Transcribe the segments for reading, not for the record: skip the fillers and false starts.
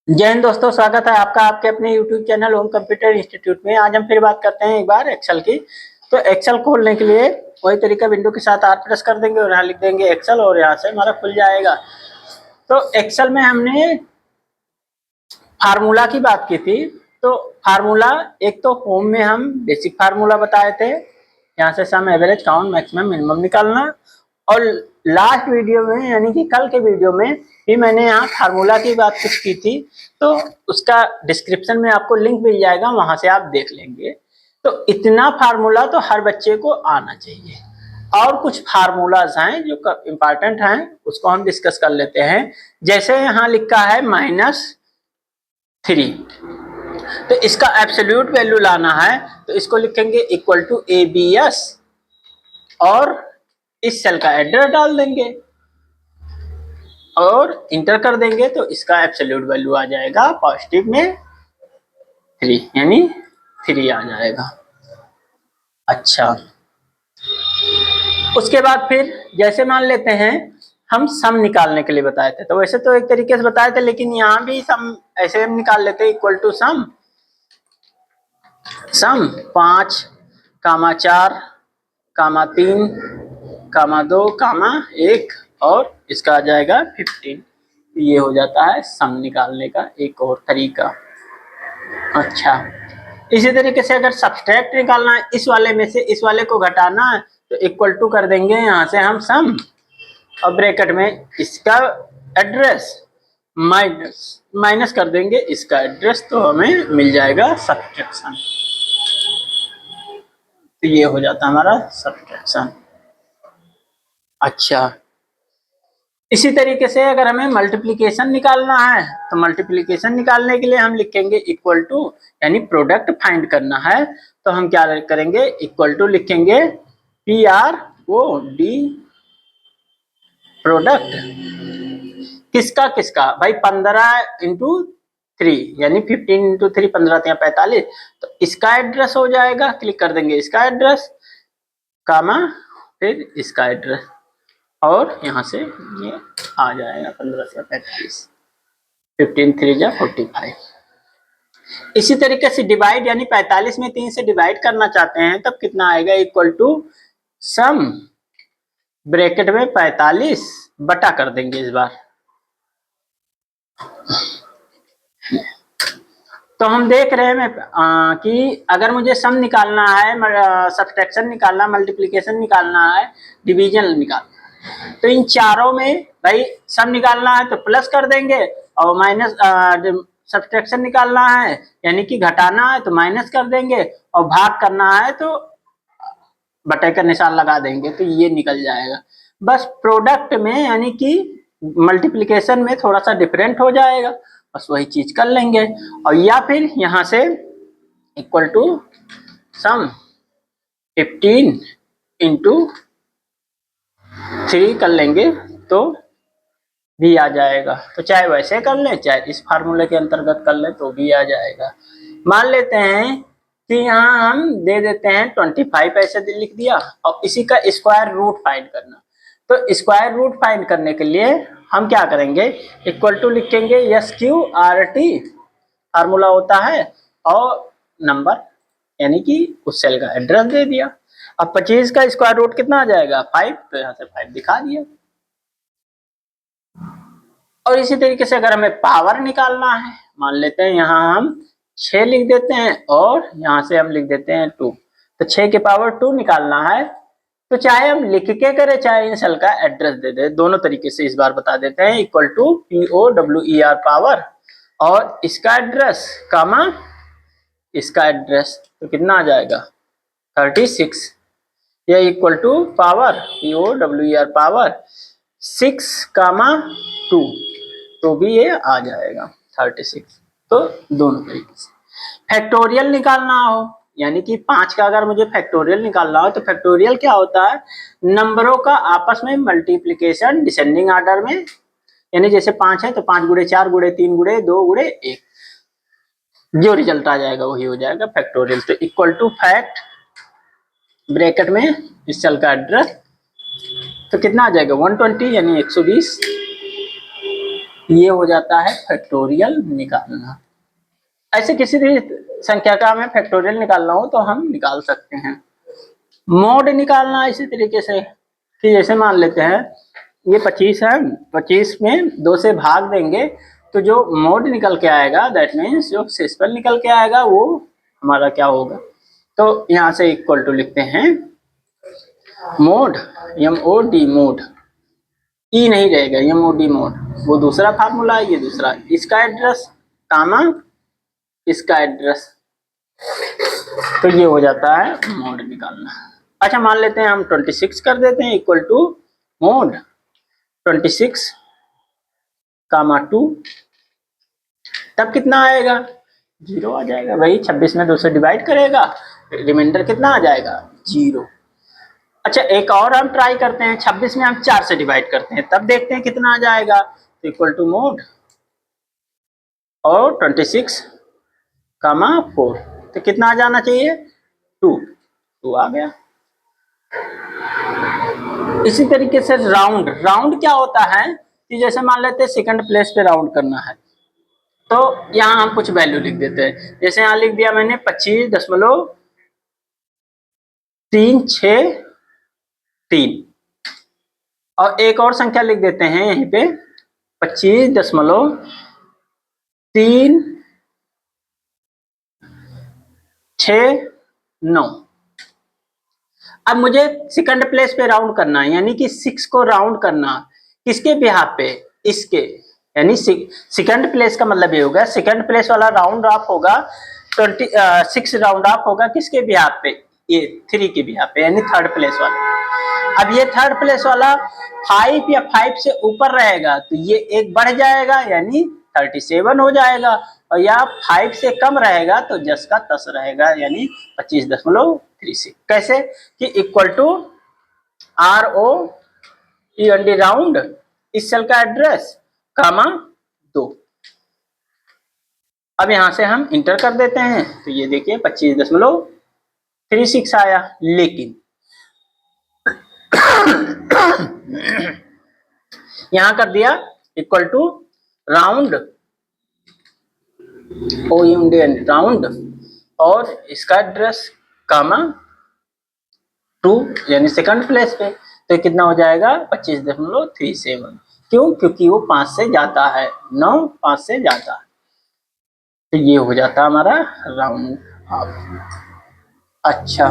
जय हिंद दोस्तों, स्वागत है आपका आपके अपने YouTube channel home computer institute में। आज हम फिर बात करते हैं एक बार एक्सेल की। तो एक्सेल खोलने के लिए वही तरीका, विंडो के साथ आर प्रेस कर देंगे और यहाँ लिख देंगे एक्सेल और यहाँ से हमारा खुल जाएगा। तो एक्सेल में हमने फार्मूला की बात की थी। तो फार्मूला एक तो होम में हम बेसिक फार्मूला बताए थे, यहाँ से सम एवरेज काउंट मैक्सिमम मिनिमम निकालना, और लास्ट वीडियो में यानी कि कल के वीडियो में भी मैंने यहाँ फार्मूला की बात कुछ की थी। तो उसका डिस्क्रिप्शन में आपको लिंक मिल जाएगा, वहां से आप देख लेंगे। तो इतना फार्मूला तो हर बच्चे को आना चाहिए। और कुछ फार्मूलाज हैं जो इंपॉर्टेंट हैं, उसको हम डिस्कस कर लेते हैं। जैसे यहाँ लिखा है -3, तो इसका एब्सोल्यूट वैल्यू लाना है, तो इसको लिखेंगे इक्वल टू ABS और इस सेल का एड्रेस डाल देंगे और इंटर कर देंगे। तो इसका एब्सोल्यूट वैल्यू आ जाएगा पॉजिटिव में 3, यानी 3 आ जाएगा। अच्छा, उसके बाद फिर जैसे मान लेते हैं हम सम निकालने के लिए बताए थे, तो वैसे तो एक तरीके से बताए थे, लेकिन यहाँ भी सम ऐसे हम निकाल लेते हैं इक्वल टू सम 5, 4, 3, 2, 1 और इसका आ जाएगा 15। ये हो जाता है सम निकालने का एक और तरीका। अच्छा, इसी तरीके से अगर सब्सट्रैक्ट निकालना है, इस वाले में से इस वाले को घटाना है, तो इक्वल टू कर देंगे यहाँ से हम सम और ब्रैकेट में इसका एड्रेस माइनस कर देंगे इसका एड्रेस, तो हमें मिल जाएगा सब्सट्रैक्शन। तो ये हो जाता है हमारा सब्सट्रैक्शन। अच्छा, इसी तरीके से अगर हमें मल्टीप्लिकेशन निकालना है, तो मल्टीप्लिकेशन निकालने के लिए हम लिखेंगे इक्वल टू, यानी प्रोडक्ट फाइंड करना है, तो हम क्या करेंगे इक्वल टू लिखेंगे PROD, प्रोडक्ट किसका किसका भाई, 15 इंटू 3 यानी 15 इंटू 3, 15 या 45, तो इसका एड्रेस हो जाएगा। क्लिक कर देंगे इसका एड्रेस, कामा फिर इसका एड्रेस, और यहाँ से ये आ जाएगा 15 से 45, 15 3 जा 45। इसी तरीके से डिवाइड, यानी 45 में 3 से डिवाइड करना चाहते हैं, तब कितना आएगा इक्वल टू सम ब्रैकेट में 45 बटा कर देंगे इस बार। तो हम देख रहे हैं कि अगर मुझे सम निकालना है, सब्सट्रैक्शन निकालना, मल्टीप्लिकेशन निकालना है, डिवीजन निकालना है, तो इन चारों में भाई सम निकालना है तो प्लस कर देंगे, और माइनस सब्सट्रैक्शन निकालना है यानी कि घटाना है तो माइनस कर देंगे, और भाग करना है तो बटे का निशान लगा देंगे, तो ये निकल जाएगा। बस प्रोडक्ट में यानी कि मल्टीप्लिकेशन में थोड़ा सा डिफरेंट हो जाएगा, बस वही चीज कर लेंगे। और या फिर यहाँ से इक्वल टू सम 15 इंटू 3 कर लेंगे तो भी आ जाएगा। तो चाहे वैसे कर लें, चाहे इस फार्मूले के अंतर्गत कर लें, तो भी आ जाएगा। मान लेते हैं कि यहाँ हम दे देते हैं 25 ऐसे लिख दिया, और इसी का स्क्वायर रूट फाइंड करना। तो स्क्वायर रूट फाइंड करने के लिए हम क्या करेंगे, इक्वल टू लिखेंगे SQRT, फार्मूला होता है, और नंबर यानी कि उस सेल का एड्रेस दे दिया। अब 25 का स्क्वायर रूट कितना आ जाएगा 5, तो यहाँ से 5 दिखा दिया। और इसी तरीके से अगर हमें पावर निकालना है, मान लेते हैं यहाँ हम 6 लिख देते हैं और यहाँ से हम लिख देते हैं 2, तो 6 के पावर 2 निकालना है, तो चाहे हम लिख के करें चाहे इन सेल का एड्रेस दे दे, दोनों तरीके से इस बार बता देते हैं। इक्वल टू POWER पावर और इसका एड्रेस कामा इसका एड्रेस, तो कितना आ जाएगा 36, या equal to power POWER power 6, 2, तो भी ये आ जाएगा 36। तो दोनों तरीके से फैक्टोरियल निकालना हो, यानी कि 5 का अगर मुझे फैक्टोरियल निकालना हो, तो फैक्टोरियल क्या होता है, नंबरों का आपस में मल्टीप्लिकेशन डिसेंडिंग ऑर्डर में, यानी जैसे 5 है तो 5 गुणे 4 गुणे 3 गुणे 2 गुणे 1, जो रिजल्ट आ जाएगा वही हो जाएगा फैक्टोरियल। तो इक्वल टू फैक्ट ब्रैकेट में इस सेल का एड्रेस, तो कितना आ जाएगा 120 यानी 120 ये हो जाता है फैक्टोरियल निकालना। ऐसे किसी भी संख्या का हमें फैक्टोरियल निकालना हो तो हम निकाल सकते हैं। मोड निकालना इसी तरीके से कि जैसे मान लेते हैं ये 25 है, 25 में 2 से भाग देंगे तो जो मोड निकल के आएगा दैट मीन्स जो सेस्पल निकल के आएगा वो हमारा क्या होगा। तो यहाँ से इक्वल टू लिखते हैं मोड, MOD मोड, ई नहीं रहेगा, MOD मोड, वो दूसरा फार्मूला है, ये दूसरा, इसका एड्रेस कामा इसका एड्रेस, तो ये हो जाता है मोड निकालना। अच्छा मान लेते हैं हम 26 कर देते हैं इक्वल टू मोड 26 कामा 2, तब कितना आएगा 0 आ जाएगा भाई। 26 में 2 से डिवाइड करेगा, रिमाइंडर कितना आ जाएगा 0। अच्छा एक और हम ट्राई करते हैं, 26 में हम 4 से डिवाइड करते हैं तब देखते हैं कितना आ जाएगा। तो इक्वल टू मोड और 26 कामा 4, तो कितना आ जाना चाहिए 2 आ गया। इसी तरीके से राउंड, राउंड क्या होता है कि जैसे मान लेते हैं सेकंड प्लेस पे राउंड करना है तो यहाँ हम कुछ वैल्यू लिख देते हैं। जैसे यहाँ लिख दिया मैंने 25.363 और एक और संख्या लिख देते हैं यहीं पे 25.369। अब मुझे सेकंड प्लेस पे राउंड करना है यानी कि 6 को राउंड करना, किसके बिहाफ पे, इसके, यानी सेकंड प्लेस का मतलब ये होगा सेकंड प्लेस वाला राउंड ऑफ होगा 6 राउंड ऑफ होगा किसके बिहाफ पे, ये 3 के बिहाफ पे, यानी थर्ड प्लेस वाला। अब ये थर्ड प्लेस वाला 5 या 5 से ऊपर रहेगा तो ये एक बढ़ जाएगा यानी 37 हो जाएगा, और या 5 से कम रहेगा तो जस का तस रहेगा यानी 25.36। कैसे कि इक्वल टू ROUND राउंड इस सेल का एड्रेस कामा 2। अब यहां से हम इंटर कर देते हैं तो ये देखिए 25.36 आया, लेकिन यहां कर दिया इक्वल टू राउंड राउंड और इसका एड्रेस कामा 2 यानी सेकंड प्लेस पे, तो कितना हो जाएगा 25.37। क्यों, क्योंकि वो 5 से जाता है, 9 5 से जाता है, तो ये हो जाता हमारा राउंड ऑफ। अच्छा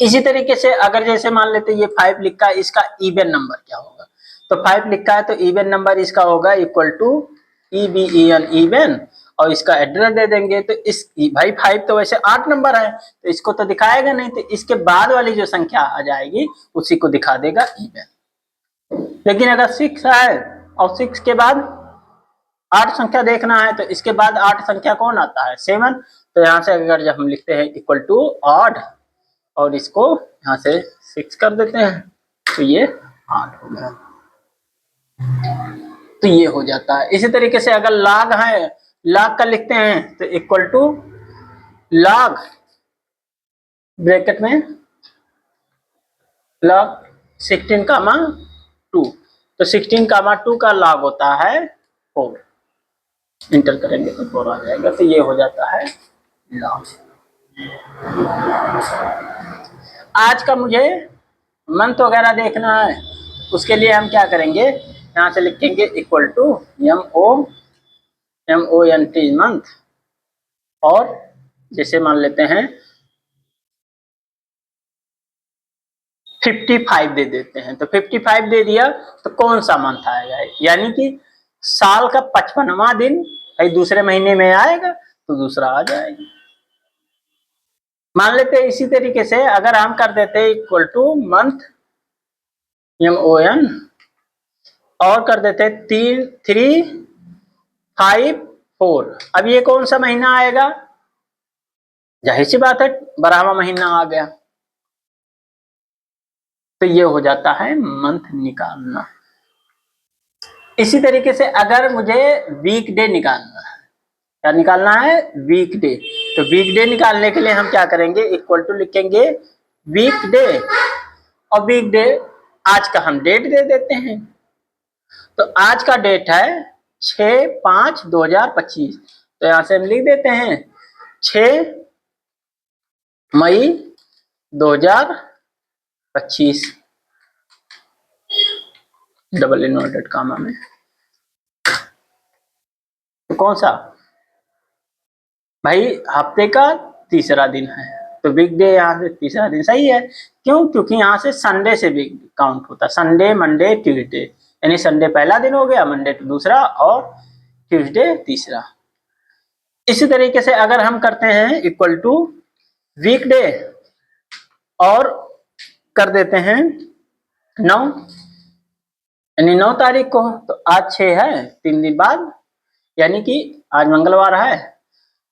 इसी तरीके से अगर जैसे मान लेते ये 5 लिखा है, इसका इवन नंबर क्या होगा, तो 5 लिखा है तो इवन नंबर इसका होगा इक्वल टू EVEN इवन, और इसका एड्रेस दे देंगे। तो इस भाई 5 तो वैसे 8 नंबर है तो इसको तो दिखाएगा नहीं, तो इसके बाद वाली जो संख्या आ जाएगी उसी को दिखा देगा इवन। लेकिन अगर 6 है और 6 के बाद 8 संख्या देखना है तो इसके बाद 8 संख्या कौन आता है 7, तो यहाँ से अगर जब हम लिखते हैं इक्वल टू ऑड और इसको यहाँ से 6 कर देते हैं तो ये 8 हो गया, तो ये हो जाता है। इसी तरीके से अगर लॉग है, लॉग का लिखते हैं तो इक्वल टू लॉग ब्रैकेट में लॉग 16 कामा 2, तो 16 कामा 2 का लॉग होता है 4, इंटर करेंगे तो 4 आ जाएगा, तो ये हो जाता है लॉग। आज का मुझे मंथ वगैरह देखना है, उसके लिए हम क्या करेंगे, यहाँ से लिखेंगे इक्वल टू MONT मंथ, और जैसे मान लेते हैं 55 दे देते हैं, तो 55 दे दिया तो कौन सा मंथ आएगा, यानी कि साल का 55वां दिन भाई दूसरे महीने में आएगा तो दूसरा आ जाएगा। मान लेते हैं इसी तरीके से अगर हम कर देते इक्वल टू मंथ MON और कर देते 3 5 4, अब ये कौन सा महीना आएगा, जाहिर सी बात है 12वां महीना आ गया, तो ये हो जाता है मंथ निकालना। इसी तरीके से अगर मुझे वीक डे निकालना है, क्या निकालना है वीक डे, तो वीक डे निकालने के लिए हम क्या करेंगे इक्वल टू लिखेंगे वीक डे, और वीक डे आज का हम डेट दे देते हैं, तो आज का डेट है 6/5/2025। तो यहां से हम लिख देते हैं 6 मई 2025, डबल इन्वर्टेड कामा में। तो कौन सा भाई, हफ्ते का तीसरा दिन है, तो वीक डे यहाँ से तीसरा दिन सही है। क्यों? क्योंकि यहाँ से संडे से वीक काउंट होता है, संडे मंडे ट्यूसडे, यानी संडे पहला दिन हो गया, मंडे दूसरा और ट्यूसडे तीसरा। इसी तरीके से अगर हम करते हैं इक्वल टू वीकडे और कर देते हैं 9, यानी 9 तारीख को, तो आज 6 है, 3 दिन बाद, यानी कि आज मंगलवार है,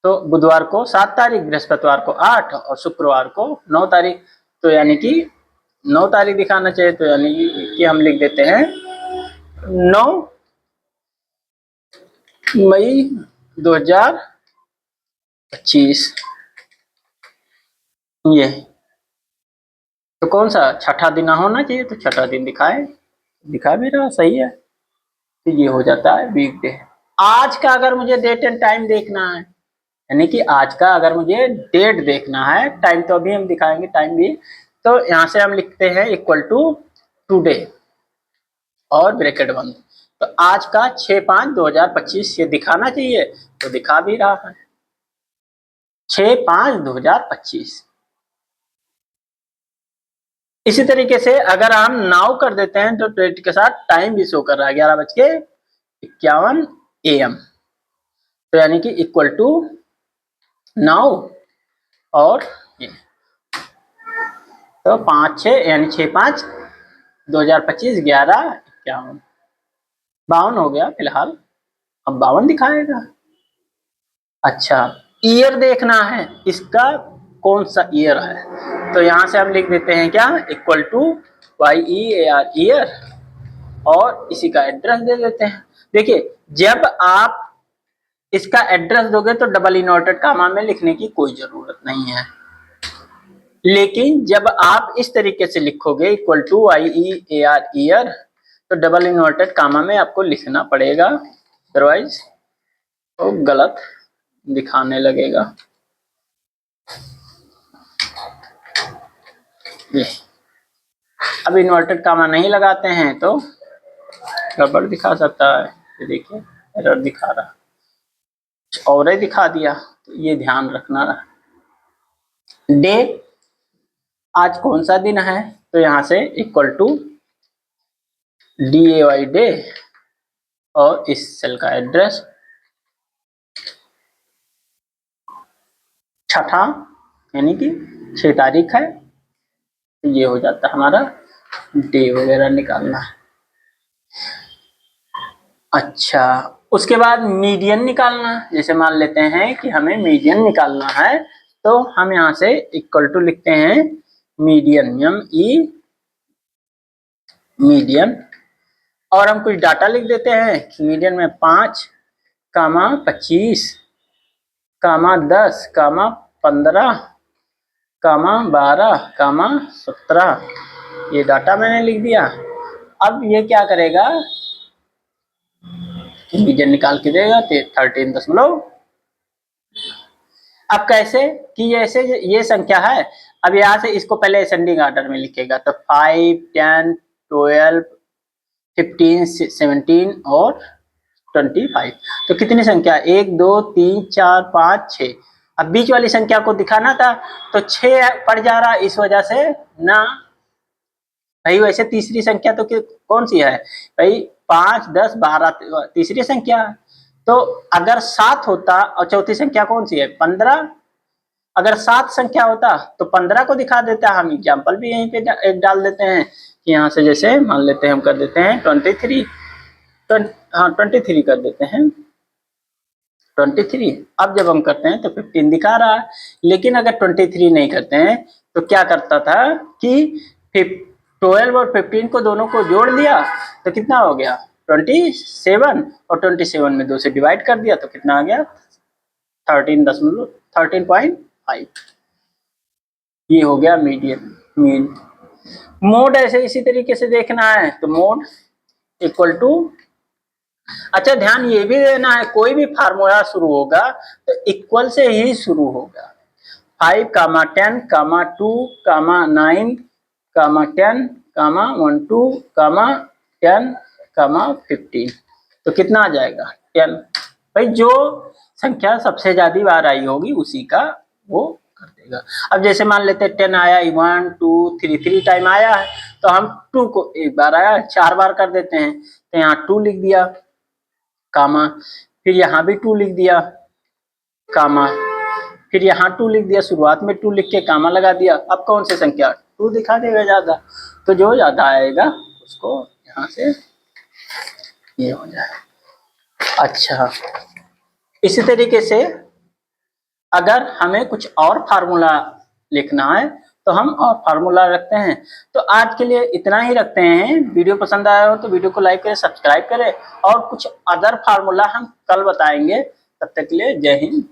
तो बुधवार को 7 तारीख, बृहस्पतिवार को 8 और शुक्रवार को 9 तारीख। तो यानी कि 9 तारीख दिखाना चाहिए, तो यानी कि हम लिख देते हैं 9 मई 2025। ये तो कौन सा छठा दिन होना चाहिए, तो छठा दिन दिखा भी रहा, सही है। तो ये हो जाता है वीकडे। आज का अगर मुझे डेट एंड टाइम देखना है, यानी कि आज का अगर मुझे डेट देखना है, टाइम तो अभी हम दिखाएंगे टाइम भी, तो यहां से हम लिखते हैं इक्वल टू टुडे और ब्रैकेट बंद। तो आज का 6/5/2025 ये दिखाना चाहिए, तो दिखा भी रहा है 6/5/2025। इसी तरीके से अगर हम नाउ कर देते हैं, तो डेट के साथ टाइम भी शो कर रहा है 11:51 AM। तो यानी कि इक्वल टू नाउ और ये, तो 5/6 यानी 6/5/2025 11:51, 52 हो गया फिलहाल, अब 52 दिखाएगा। अच्छा, ईयर देखना है, इसका कौन सा ईयर है, तो यहां से हम लिख देते हैं क्या, इक्वल टू YEAR ईयर, और इसी का एड्रेस दे देते हैं। देखिए, जब आप इसका एड्रेस दोगे तो डबल इनवर्टेड कामा में लिखने की कोई जरूरत नहीं है, लेकिन जब आप इस तरीके से लिखोगे इक्वल टू YEAR ईयर, तो डबल इनवर्टेड कामा में आपको लिखना पड़ेगा, अदरवाइज तो गलत दिखाने लगेगा। ये अब इन्वर्टेड कामा नहीं लगाते हैं तो गड़बड़ दिखा सकता है। ये देखिए एरर दिखा रहा, और ही दिखा दिया, तो ये ध्यान रखना। डे, आज कौन सा दिन है, तो यहां से इक्वल टू DAY डे और इस सेल का एड्रेस छठा, यानी कि 6 तारीख है, तो ये हो जाता है हमारा डे वगैरह निकालना है। अच्छा, उसके बाद मीडियन निकालना, जैसे मान लेते हैं कि हमें मीडियन निकालना है, तो हम यहां से इक्वल टू लिखते हैं मीडियन, ME मीडियन, और हम कुछ डाटा लिख देते हैं कि मीडियन में 5, 25, 10, 15, 12, 17, ये डाटा मैंने लिख दिया। अब ये क्या करेगा, मीडियन निकाल के देगा 13.। अब कैसे कि ऐसे ये संख्या है, अब यहाँ से इसको पहले असेंडिंग ऑर्डर में लिखेगा, तो 5, 10, 12, 15, 17 और 25। तो कितनी संख्या, 1, 2, 3, 4, 5, 6। अब बीच वाली संख्या को दिखाना था, तो 6 पड़ जा रहा, इस वजह से ना भाई, वैसे तीसरी संख्या तो कौन सी है भाई, 5, 10, 12 तीसरी संख्या। तो अगर 7 होता और चौथी संख्या कौन सी है 15, अगर 7 संख्या होता तो 15 को दिखा देता। हम एग्जाम्पल भी यहीं पे एक डाल देते हैं कि यहाँ से जैसे मान लेते हैं, हम कर देते हैं 23, हाँ 23 कर देते हैं 23। अब जब हम करते हैं तो 15 दिखा रहा है, लेकिन अगर 23 नहीं करते हैं तो क्या करता था कि 12 और 15 को दोनों को जोड़ दिया, तो कितना हो गया 27, और 27 में 2 से डिवाइड कर दिया, तो कितना आ गया 13.5। ये हो गया मीडियन मीन। मोड ऐसे इसी तरीके से देखना है, तो मोड इक्वल टू, अच्छा ध्यान ये भी देना है, कोई भी फार्मूला शुरू होगा तो इक्वल से ही शुरू होगा। 5, 10, 2, 9, 10, 12, 10, 15, तो कितना आ जाएगा 10। भाई जो संख्या सबसे ज्यादा बार आई होगी उसी का वो कर देगा। अब जैसे मान लेते हैं 10 आया, 1 2 3 3 टाइम आया है, तो हम 2 को एक बार आया 4 बार कर देते हैं, तो यहाँ 2 लिख दिया कामा, फिर यहाँ भी 2 लिख दिया कामा, फिर यहाँ 2 लिख दिया, शुरुआत में 2 लिख के कामा लगा दिया। अब कौन सी संख्या 2 दिखा देगा ज्यादा, तो जो ज्यादा आएगा उसको यहाँ से ये हो जाए। अच्छा इसी तरीके से अगर हमें कुछ और फार्मूला लिखना है तो हम और फार्मूला रखते हैं। तो आज के लिए इतना ही रखते हैं। वीडियो पसंद आया हो तो वीडियो को लाइक करें, सब्सक्राइब करें, और कुछ अदर फार्मूला हम कल बताएंगे। तब तक के लिए जय हिंद।